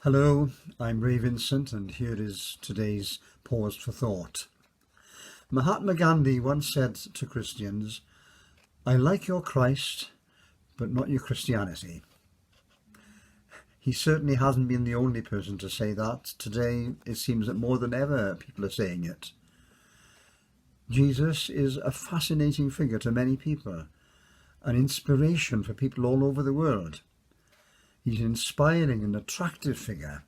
Hello, I'm Ray Vincent, and here is today's Pause for Thought. Mahatma Gandhi once said to Christians, "I like your Christ, but not your Christianity." He certainly hasn't been the only person to say that. Today, it seems that more than ever, people are saying it. Jesus is a fascinating figure to many people, an inspiration for people all over the world. He's an inspiring and attractive figure.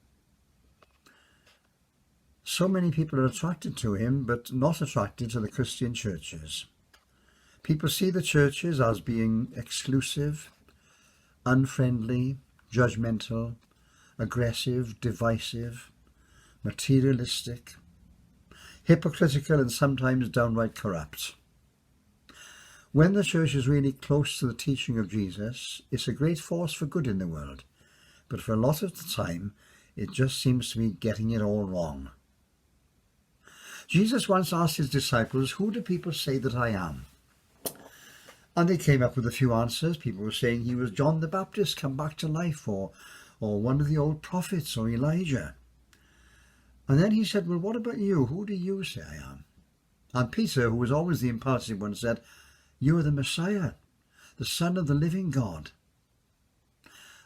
So many people are attracted to him, but not attracted to the Christian churches. People see the churches as being exclusive, unfriendly, judgmental, aggressive, divisive, materialistic, hypocritical, and sometimes downright corrupt. When the church is really close to the teaching of Jesus, it's a great force for good in the world. But for a lot of the time, it just seems to be getting it all wrong. Jesus once asked his disciples, "Who do people say that I am?" And they came up with a few answers. People were saying he was John the Baptist come back to life, or one of the old prophets, or Elijah. And then he said, "Well, what about you? Who do you say I am?" And Peter, who was always the impulsive one, said, "You are the Messiah, the Son of the living God."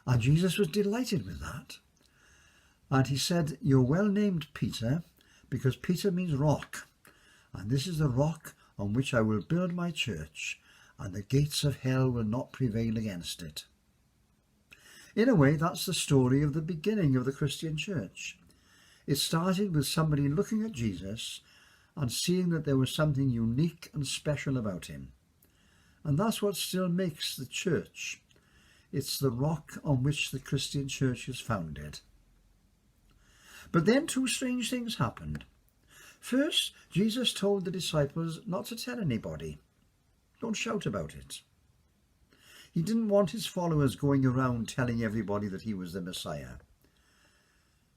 And Jesus was delighted with that. And he said, "You're well named Peter, because Peter means rock. And this is the rock on which I will build my church, and the gates of hell will not prevail against it." In a way, that's the story of the beginning of the Christian church. It started with somebody looking at Jesus and seeing that there was something unique and special about him. And that's what still makes the church. It's the rock on which the Christian church is founded. But then two strange things happened. First, Jesus told the disciples not to tell anybody. Don't shout about it. He didn't want his followers going around telling everybody that he was the Messiah.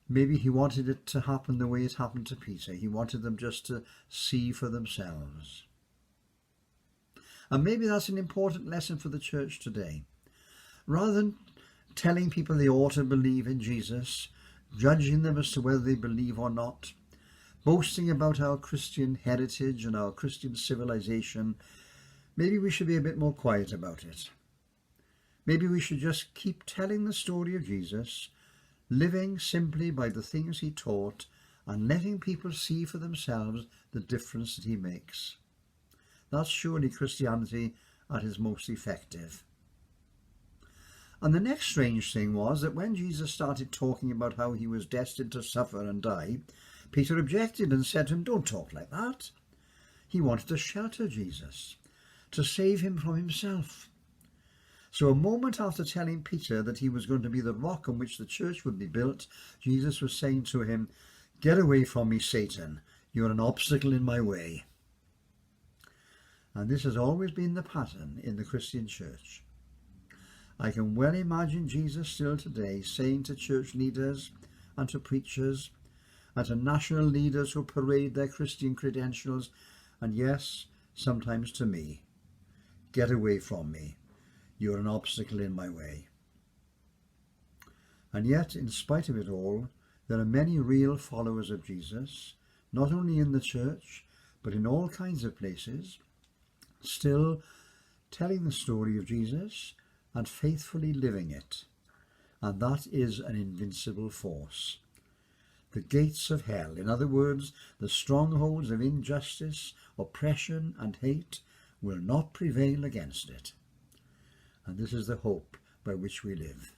Maybe he wanted it to happen the way it happened to Peter. He wanted them just to see for themselves. And maybe that's an important lesson for the church today. Rather than telling people they ought to believe in Jesus, judging them as to whether they believe or not, boasting about our Christian heritage and our Christian civilization, maybe we should be a bit more quiet about it. Maybe we should just keep telling the story of Jesus, living simply by the things he taught, and letting people see for themselves the difference that he makes. That's surely Christianity at its most effective. And the next strange thing was that when Jesus started talking about how he was destined to suffer and die, Peter objected and said to him, "Don't talk like that." He wanted to shelter Jesus, to save him from himself. So a moment after telling Peter that he was going to be the rock on which the church would be built, Jesus was saying to him, "Get away from me, Satan. You're an obstacle in my way." And this has always been the pattern in the Christian church. I can well imagine Jesus still today saying to church leaders and to preachers and to national leaders who parade their Christian credentials, and yes, sometimes to me, "Get away from me. You're an obstacle in my way." And yet, in spite of it all, there are many real followers of Jesus, not only in the church, but in all kinds of places, still telling the story of Jesus and faithfully living it. And that is an invincible force. The gates of hell, in other words, the strongholds of injustice, oppression and hate, will not prevail against it. And this is the hope by which we live.